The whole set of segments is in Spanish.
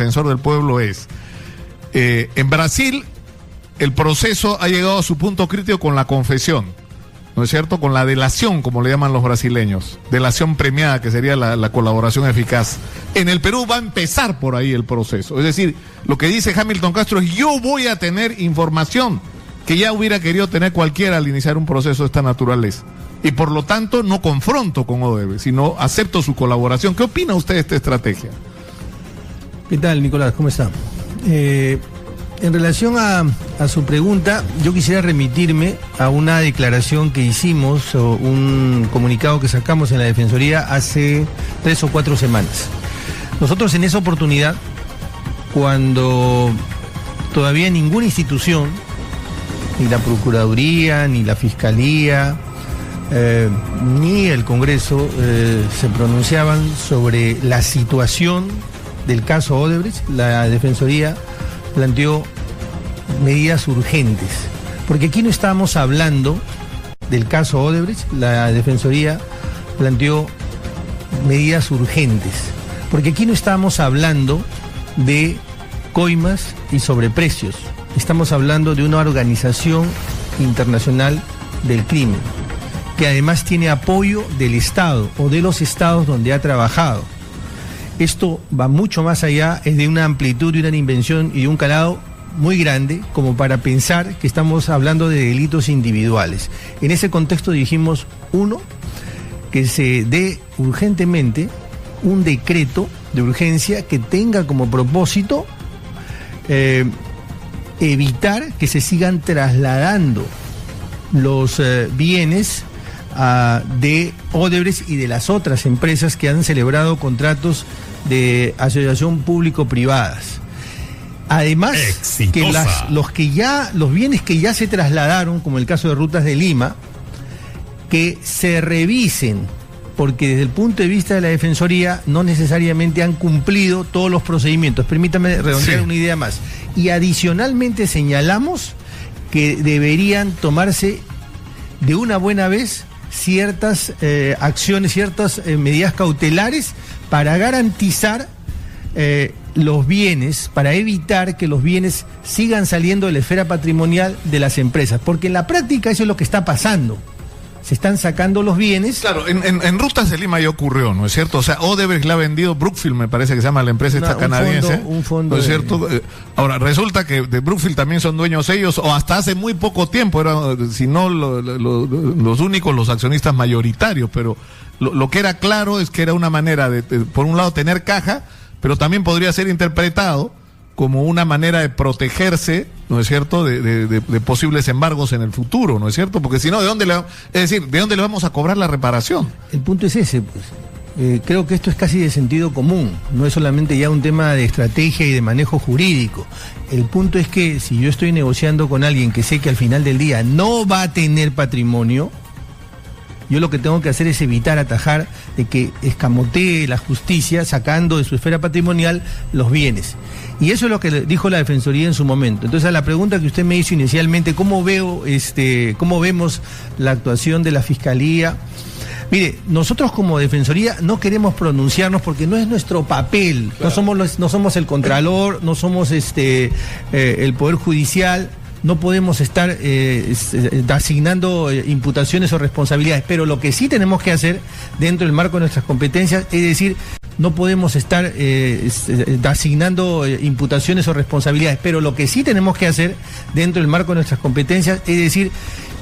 defensor del pueblo es, en Brasil el proceso ha llegado a su punto crítico con la confesión, ¿no es cierto? Con la delación, como le llaman los brasileños, delación premiada, que sería la colaboración eficaz. En el Perú va a empezar por ahí el proceso, es decir, lo que dice Hamilton Castro es: yo voy a tener información que ya hubiera querido tener cualquiera al iniciar un proceso de esta naturaleza, y por lo tanto no confronto con Odebrecht, sino acepto su colaboración. ¿Qué opina usted de esta estrategia? ¿Qué tal, Nicolás? ¿Cómo está? En relación a su pregunta, yo quisiera remitirme a una declaración que hicimos, o un comunicado que sacamos en la Defensoría hace 3 o 4 semanas. Nosotros en esa oportunidad, cuando todavía ninguna institución, ni la Procuraduría, ni la Fiscalía, ni el Congreso se pronunciaban sobre la situación del caso Odebrecht, la Defensoría planteó medidas urgentes, porque aquí no estábamos hablando del caso Odebrecht. La Defensoría planteó medidas urgentes, porque aquí no estábamos hablando de coimas y sobreprecios, estamos hablando de una organización internacional del crimen, que además tiene apoyo del Estado o de los estados donde ha trabajado. Esto va mucho más allá, es de una amplitud y una dimensión y de un calado muy grande como para pensar que estamos hablando de delitos individuales. En ese contexto dijimos, uno, que se dé urgentemente un decreto de urgencia que tenga como propósito evitar que se sigan trasladando los bienes de Odebrecht y de las otras empresas que han celebrado contratos de asociación público-privadas. Además, exitosa, que los bienes que ya se trasladaron, como el caso de Rutas de Lima, que se revisen, porque desde el punto de vista de la Defensoría no necesariamente han cumplido todos los procedimientos. Permítame redondear una idea más. Y adicionalmente señalamos que deberían tomarse de una buena vez ciertas acciones, ciertas medidas cautelares para garantizar los bienes, para evitar que los bienes sigan saliendo de la esfera patrimonial de las empresas, porque en la práctica eso es lo que está pasando. Se están sacando los bienes. Claro, en Rutas de Lima ya ocurrió, ¿no es cierto? O sea, Odebrecht la ha vendido, Brookfield me parece que se llama la empresa esta canadiense. Un fondo ¿no es cierto? Ahora, resulta que de Brookfield también son dueños ellos, o hasta hace muy poco tiempo, eran, si no los únicos, los accionistas mayoritarios, pero lo que era claro es que era una manera de, por un lado, tener caja, pero también podría ser interpretado como una manera de protegerse, ¿no es cierto?, de posibles embargos en el futuro, ¿no es cierto? Porque si no, ¿de dónde le vamos a cobrar la reparación? El punto es ese, pues. Creo que esto es casi de sentido común, no es solamente ya un tema de estrategia y de manejo jurídico. El punto es que si yo estoy negociando con alguien que sé que al final del día no va a tener patrimonio, yo lo que tengo que hacer es evitar, atajar de que escamotee la justicia sacando de su esfera patrimonial los bienes. Y eso es lo que dijo la Defensoría en su momento. Entonces, a la pregunta que usted me hizo inicialmente, ¿cómo vemos la actuación de la Fiscalía? Mire, nosotros como Defensoría no queremos pronunciarnos porque no es nuestro papel. Claro. No somos el Contralor, no somos el Poder Judicial. No podemos estar asignando imputaciones o responsabilidades, pero lo que sí tenemos que hacer dentro del marco de nuestras competencias es decir, no podemos estar asignando imputaciones o responsabilidades, pero lo que sí tenemos que hacer dentro del marco de nuestras competencias es decir,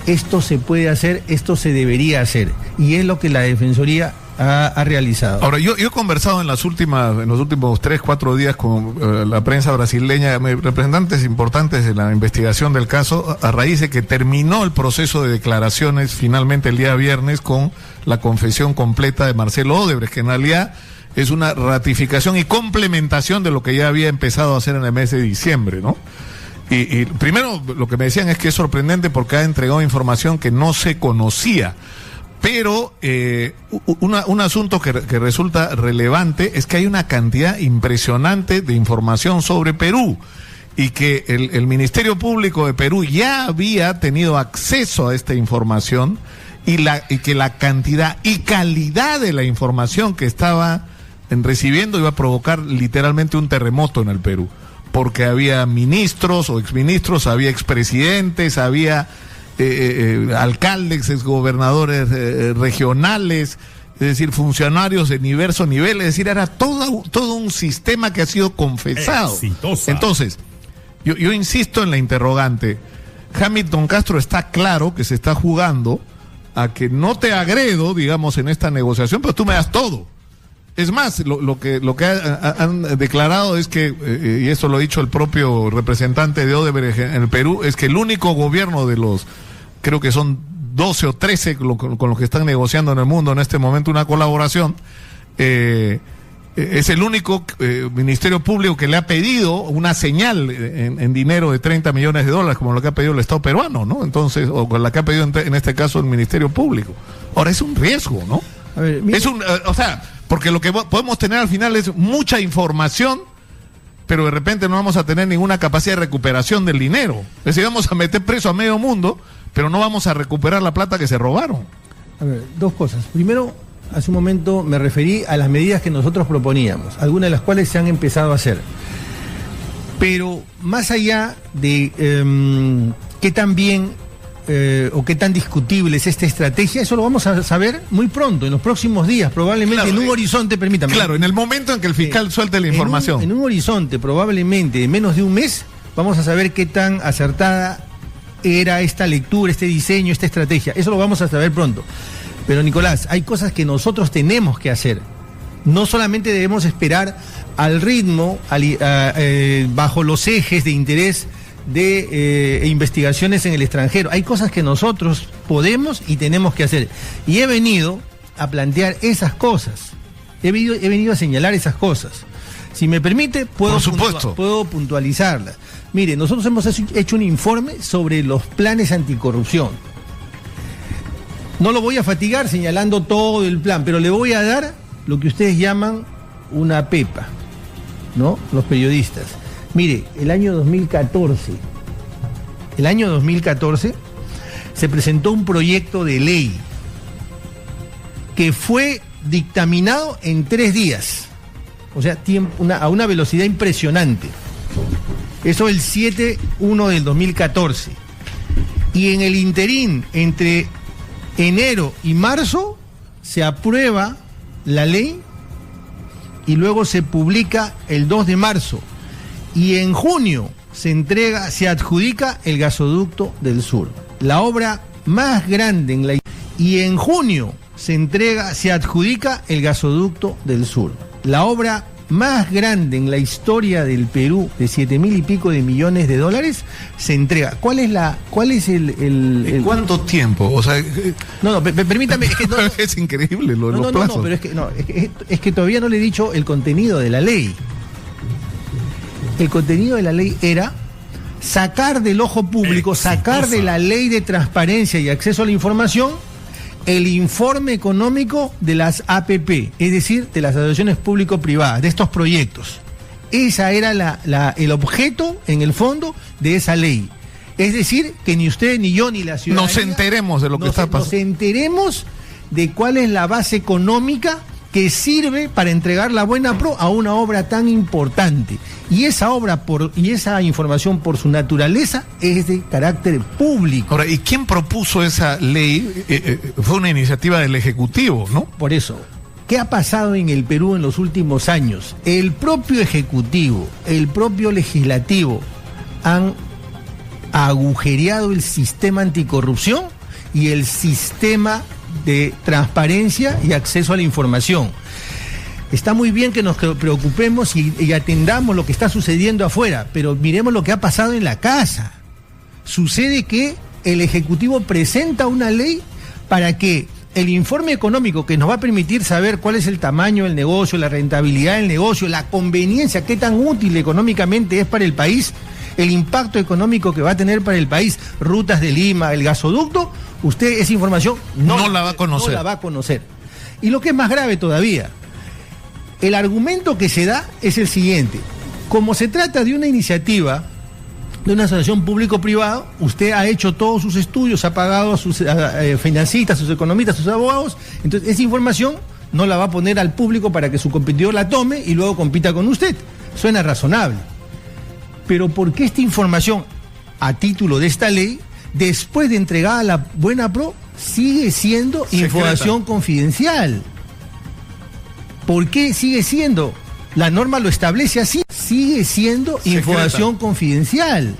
esto se puede hacer, esto se debería hacer, y es lo que la Defensoría ha realizado. Ahora, yo he conversado en los últimos 3-4 días con la prensa brasileña, representantes importantes de la investigación del caso, a raíz de que terminó el proceso de declaraciones finalmente el día viernes con la confesión completa de Marcelo Odebrecht, que en realidad es una ratificación y complementación de lo que ya había empezado a hacer en el mes de diciembre, ¿no? Y primero lo que me decían es que es sorprendente porque ha entregado información que no se conocía. Pero un asunto que resulta relevante es que hay una cantidad impresionante de información sobre Perú y que el Ministerio Público de Perú ya había tenido acceso a esta información y que la cantidad y calidad de la información que estaba en recibiendo iba a provocar literalmente un terremoto en el Perú, porque había ministros o exministros, había expresidentes, había alcaldes, exgobernadores regionales, es decir, funcionarios de diversos niveles, es decir, era todo un sistema que ha sido confesado. Exitosa. Entonces, yo insisto en la interrogante. Hamilton Castro está claro que se está jugando a que no te agredo, digamos, en esta negociación, pero tú me das todo. Es más, lo que han declarado es que, y eso lo ha dicho el propio representante de Odebrecht en el Perú, es que el único gobierno de los, creo que son 12 o 13 con los que están negociando en el mundo en este momento una colaboración, es el único ministerio público que le ha pedido una señal en dinero de 30 millones de dólares, como lo que ha pedido el Estado peruano, ¿no? Entonces, o con la que ha pedido en este caso el Ministerio Público. Ahora, es un riesgo, ¿no? A ver, es un, o sea, porque lo que podemos tener al final es mucha información, pero de repente no vamos a tener ninguna capacidad de recuperación del dinero. Es decir, vamos a meter preso a medio mundo, pero no vamos a recuperar la plata que se robaron. A ver, dos cosas. Primero, hace un momento me referí a las medidas que nosotros proponíamos, algunas de las cuales se han empezado a hacer. Pero más allá de qué tan bien o qué tan discutible es esta estrategia, eso lo vamos a saber muy pronto, en los próximos días, probablemente, claro, en un horizonte, permítame. Claro, en el momento en que el fiscal suelte la información. En un horizonte, probablemente, de menos de un mes, vamos a saber qué tan acertada era esta lectura, este diseño, esta estrategia. Eso lo vamos a saber pronto. Pero, Nicolás, hay cosas que nosotros tenemos que hacer. No solamente debemos esperar al ritmo, bajo los ejes de interés de investigaciones en el extranjero. Hay cosas que nosotros podemos y tenemos que hacer. Y he venido a plantear esas cosas. He venido a señalar esas cosas. Si me permite, puedo puntualizarlas. Mire, nosotros hemos hecho un informe sobre los planes anticorrupción. No lo voy a fatigar señalando todo el plan, pero le voy a dar lo que ustedes llaman una pepa, ¿no? Los periodistas. Mire, el año 2014 se presentó un proyecto de ley que fue dictaminado en 3 días. O sea, a una velocidad impresionante. Eso el 7/1 del 2014. Y en el interín, entre enero y marzo, se aprueba la ley y luego se publica el 2 de marzo. Y en junio se adjudica el gasoducto del sur. La obra más grande en la... Y en junio se adjudica el gasoducto del sur. La obra más grande en la historia del Perú, de 7.000 y pico de millones de dólares, se entrega. ¿Cuál es el... ¿Cuánto tiempo? O sea... No, permítame... Es, que es increíble los plazos. No, pero es que todavía no le he dicho el contenido de la ley. El contenido de la ley era sacar del ojo público, sacar de la ley de transparencia y acceso a la información el informe económico de las APP, es decir, de las asociaciones público-privadas, de estos proyectos. Esa era el objeto, en el fondo, de esa ley. Es decir, que ni usted, ni yo, ni la ciudadanía... Nos enteremos de lo que está pasando. Nos enteremos de cuál es la base económica que sirve para entregar la buena pro a una obra tan importante. Y esa obra y esa información, por su naturaleza, es de carácter público. Ahora, ¿y quién propuso esa ley? Fue una iniciativa del Ejecutivo, ¿no? Por eso, ¿qué ha pasado en el Perú en los últimos años? El propio Ejecutivo, el propio Legislativo han agujereado el sistema anticorrupción y el sistema de transparencia y acceso a la información. Está muy bien que nos preocupemos y atendamos lo que está sucediendo afuera, pero miremos lo que ha pasado en la casa. Sucede que el Ejecutivo presenta una ley para que el informe económico que nos va a permitir saber cuál es el tamaño del negocio, la rentabilidad del negocio, la conveniencia, qué tan útil económicamente es para el país, el impacto económico que va a tener para el país, Rutas de Lima, el gasoducto, usted esa información no la va a conocer. No la va a conocer. Y lo que es más grave todavía, el argumento que se da es el siguiente: como se trata de una iniciativa de una asociación público-privada, usted ha hecho todos sus estudios, ha pagado a sus financistas, a sus economistas, a sus abogados, entonces esa información no la va a poner al público para que su competidor la tome y luego compita con usted. Suena razonable. Pero ¿por qué esta información, a título de esta ley, después de entregada a la Buenapro, sigue siendo información confidencial? ¿Por qué sigue siendo? La norma lo establece así. Sigue siendo información confidencial.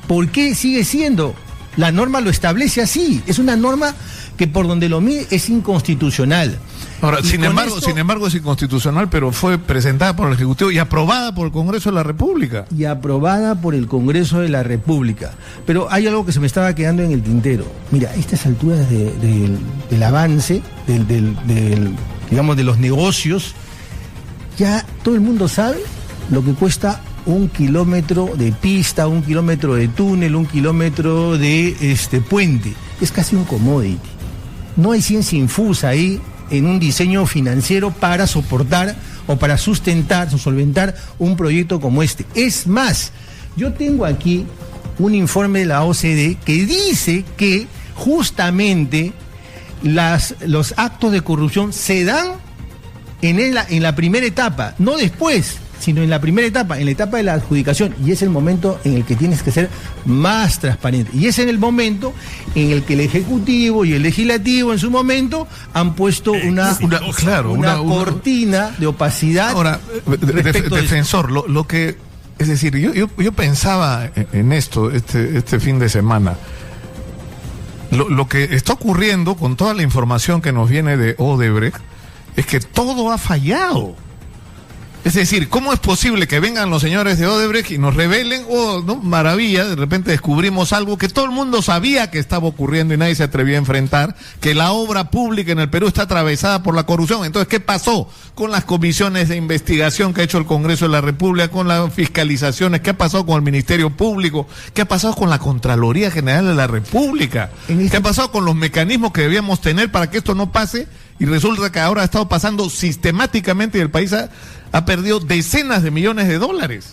¿Por qué sigue siendo? La norma lo establece así. Es una norma que por donde lo mide es inconstitucional. Ahora, sin embargo es inconstitucional, pero fue presentada por el Ejecutivo y aprobada por el Congreso de la República. Y aprobada por el Congreso de la República. Pero hay algo que se me estaba quedando en el tintero. Mira, a estas alturas del avance, digamos, de los negocios, ya todo el mundo sabe lo que cuesta 1 kilómetro de pista, 1 kilómetro de túnel, 1 kilómetro de puente. Es casi un commodity. No hay ciencia infusa ahí en un diseño financiero para soportar o para sustentar o solventar un proyecto como este. Es más, yo tengo aquí un informe de la OCDE que dice que justamente los actos de corrupción se dan en la primera etapa, no después, sino en la primera etapa, en la etapa de la adjudicación, y es el momento en el que tienes que ser más transparente, y es en el momento en el que el Ejecutivo y el Legislativo en su momento han puesto una cortina de opacidad. Ahora, defensor, lo que, es decir, yo pensaba en esto este fin de semana. Lo que está ocurriendo con toda la información que nos viene de Odebrecht es que todo ha fallado. Es decir, ¿cómo es posible que vengan los señores de Odebrecht y nos revelen, no, maravilla, de repente descubrimos algo que todo el mundo sabía que estaba ocurriendo y nadie se atrevía a enfrentar, que la obra pública en el Perú está atravesada por la corrupción? Entonces, ¿qué pasó con las comisiones de investigación que ha hecho el Congreso de la República, con las fiscalizaciones? ¿Qué ha pasado con el Ministerio Público? ¿Qué ha pasado con la Contraloría General de la República? ¿Qué ha pasado con los mecanismos que debíamos tener para que esto no pase? Y resulta que ahora ha estado pasando sistemáticamente y el país ha perdido decenas de millones de dólares.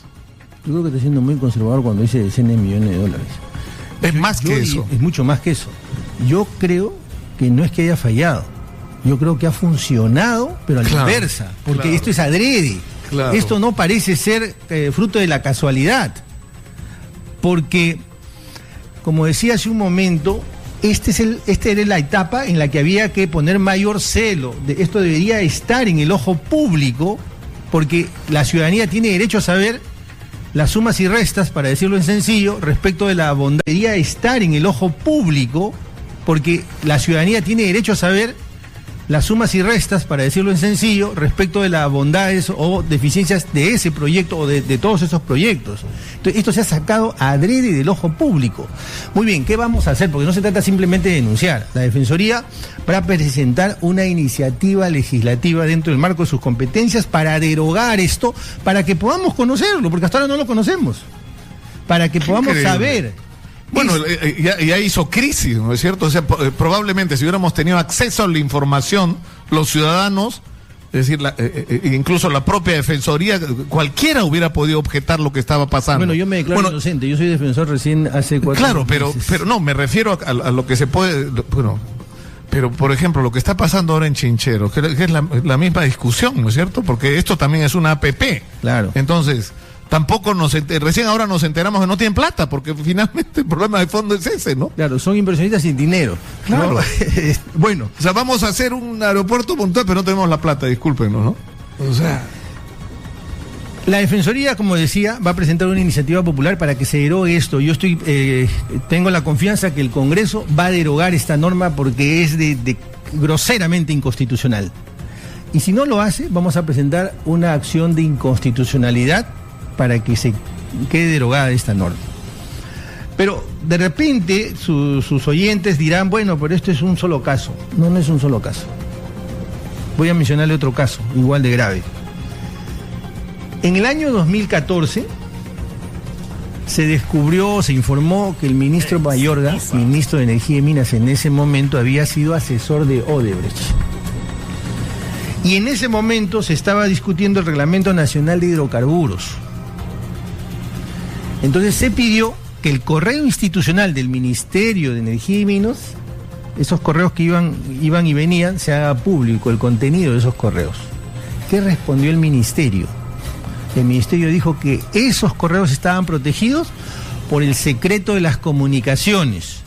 Yo creo que está siendo muy conservador cuando dice decenas de millones de dólares. Es más que eso. Es mucho más que eso. Yo creo que no es que haya fallado. Yo creo que ha funcionado, pero a la inversa. Porque esto es adrede. Claro. Esto no parece ser fruto de la casualidad. Porque, como decía hace un momento, esta era la etapa en la que había que poner mayor celo. Esto debería estar en el ojo público, porque la ciudadanía tiene derecho a saber las sumas y restas, para decirlo en sencillo, respecto de la bondad. Debería estar en el ojo público, porque la ciudadanía tiene derecho a saber las sumas y restas, para decirlo en sencillo, respecto de las bondades o deficiencias de ese proyecto o de todos esos proyectos. Entonces, esto se ha sacado adrede del ojo público. Muy bien, ¿qué vamos a hacer? Porque no se trata simplemente de denunciar. La Defensoría va a presentar una iniciativa legislativa dentro del marco de sus competencias para derogar esto, para que podamos conocerlo, porque hasta ahora no lo conocemos, para que podamos saber. Bueno, ya hizo crisis, ¿no es cierto? O sea, probablemente si hubiéramos tenido acceso a la información, los ciudadanos, es decir, incluso la propia Defensoría, cualquiera hubiera podido objetar lo que estaba pasando. Bueno, yo me declaro inocente, yo soy defensor recién hace 4 años. Claro, pero no, me refiero a lo que se puede, bueno, pero por ejemplo, lo que está pasando ahora en Chinchero, que es la misma discusión, ¿no es cierto? Porque esto también es una APP. Claro. Entonces, tampoco recién ahora nos enteramos que no tienen plata, porque finalmente el problema de fondo es ese, ¿no? Claro, son inversionistas sin dinero. Claro. ¿No? Bueno. O sea, vamos a hacer un aeropuerto puntual, pero no tenemos la plata, discúlpenos, ¿no? O sea. La Defensoría, como decía, va a presentar una iniciativa popular para que se derogue esto. Yo tengo la confianza que el Congreso va a derogar esta norma porque es de groseramente inconstitucional. Y si no lo hace, vamos a presentar una acción de inconstitucionalidad para que se quede derogada esta norma. Pero de repente sus oyentes dirán, bueno, pero esto es un solo caso. No, no es un solo caso. Voy a mencionarle otro caso, igual de grave. En el año 2014 se informó que el ministro Mayorga, ministro de Energía y Minas en ese momento, había sido asesor de Odebrecht. Y en ese momento se estaba discutiendo el Reglamento Nacional de Hidrocarburos. Entonces se pidió que el correo institucional del Ministerio de Energía y Minas esos correos que iban y venían, se haga público el contenido de esos correos. ¿Qué respondió el ministerio? El ministerio dijo que esos correos estaban protegidos por el secreto de las comunicaciones,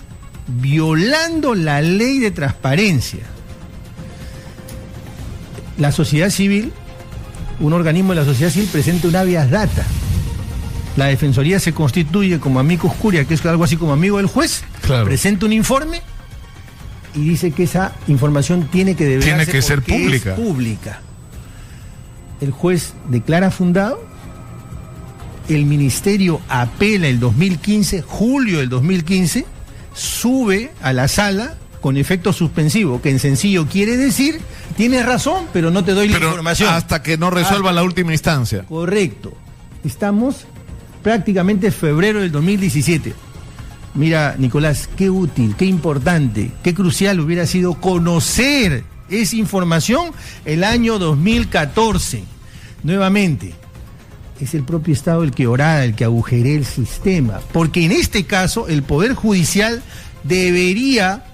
violando la ley de transparencia. La sociedad civil, un organismo de la sociedad civil, presenta un habeas data. La Defensoría se constituye como amicus curiae, que es algo así como amigo del juez, claro. Presenta un informe y dice que esa información tiene que ser pública. Es pública. El juez declara fundado, el ministerio apela el 2015, julio del 2015, sube a la sala con efecto suspensivo, que en sencillo quiere decir, tienes razón, pero no te doy la información. Hasta que no resuelva la última instancia. Correcto. Estamos prácticamente febrero del 2017. Mira, Nicolás, qué útil, qué importante, qué crucial hubiera sido conocer esa información el año 2014. Nuevamente, es el propio Estado el que orada, el que agujerea el sistema, porque en este caso el Poder Judicial debería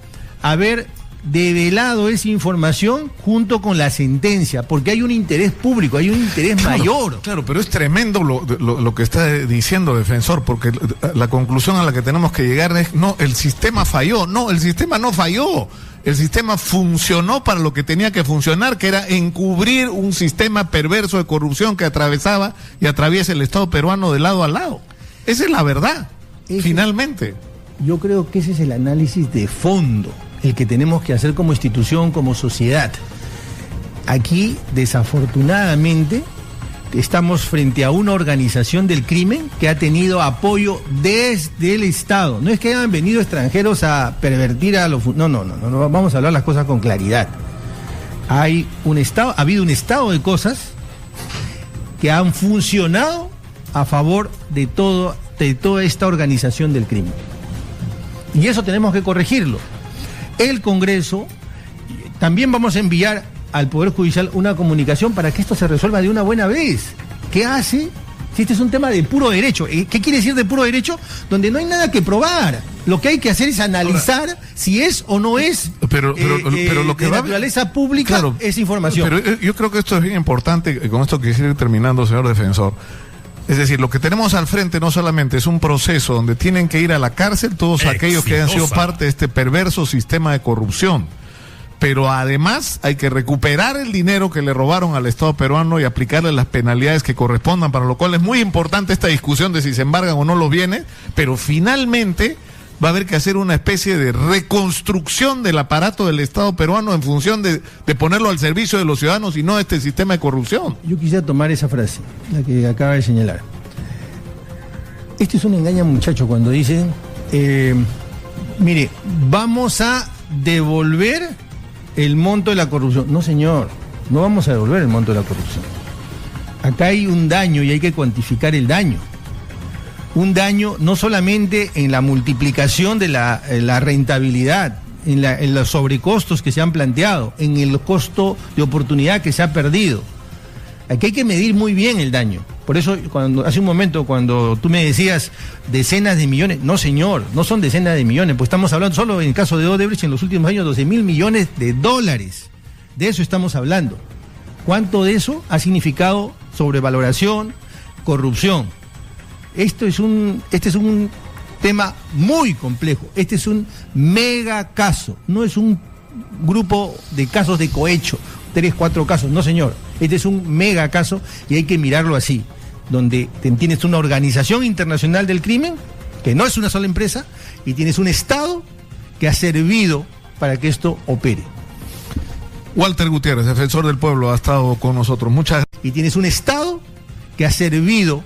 haber develado esa información junto con la sentencia, porque hay un interés público, hay un interés mayor. Claro, pero es tremendo lo que está diciendo defensor, porque la conclusión a la que tenemos que llegar es, no, el sistema falló. No, el sistema no falló. El sistema funcionó para lo que tenía que funcionar, que era encubrir un sistema perverso de corrupción que atravesaba y atraviesa el Estado peruano de lado a lado. Esa es la verdad, finalmente. Yo creo que ese es el análisis de fondo, el que tenemos que hacer como institución, como sociedad. Aquí, desafortunadamente, estamos frente a una organización del crimen que ha tenido apoyo desde el Estado. No es que hayan venido extranjeros a pervertir a los... No, vamos a hablar las cosas con claridad. Ha habido un estado de cosas que han funcionado a favor de toda esta organización del crimen. Y eso tenemos que corregirlo. El Congreso, también vamos a enviar al Poder Judicial una comunicación para que esto se resuelva de una buena vez. ¿Qué hace? Si este es un tema de puro derecho. ¿Qué quiere decir de puro derecho? Donde no hay nada que probar. Lo que hay que hacer es analizar si es o no es pero lo que de naturaleza pública, claro, esa información. Pero yo creo que esto es bien importante, con esto quisiera ir terminando, señor defensor. Es decir, lo que tenemos al frente no solamente es un proceso donde tienen que ir a la cárcel todos aquellos que han sido parte de este perverso sistema de corrupción, pero además hay que recuperar el dinero que le robaron al Estado peruano y aplicarle las penalidades que correspondan, para lo cual es muy importante esta discusión de si se embargan o no los bienes, pero finalmente va a haber que hacer una especie de reconstrucción del aparato del Estado peruano en función de ponerlo al servicio de los ciudadanos y no de este sistema de corrupción. Yo quisiera tomar esa frase, la que acaba de señalar. Este es un engaño, muchacho, cuando dicen, mire, vamos a devolver el monto de la corrupción. No, señor, no vamos a devolver el monto de la corrupción. Acá hay un daño y hay que cuantificar el daño. Un daño no solamente en la multiplicación de la rentabilidad, en los sobrecostos que se han planteado, en el costo de oportunidad que se ha perdido. Aquí hay que medir muy bien el daño. Por eso, hace un momento, cuando tú me decías decenas de millones, no, señor, no son decenas de millones, pues estamos hablando solo en el caso de Odebrecht en los últimos años, 12.000 millones de dólares. De eso estamos hablando. ¿Cuánto de eso ha significado sobrevaloración, corrupción? Este es un tema muy complejo. Este es un mega caso. No es un grupo de casos de cohecho, 3, 4 casos. No, señor. Este es un mega caso y hay que mirarlo así. Donde tienes una organización internacional del crimen, que no es una sola empresa, y tienes un Estado que ha servido para que esto opere. Walter Gutiérrez, defensor del pueblo, ha estado con nosotros. Muchas gracias. Y tienes un Estado que ha servido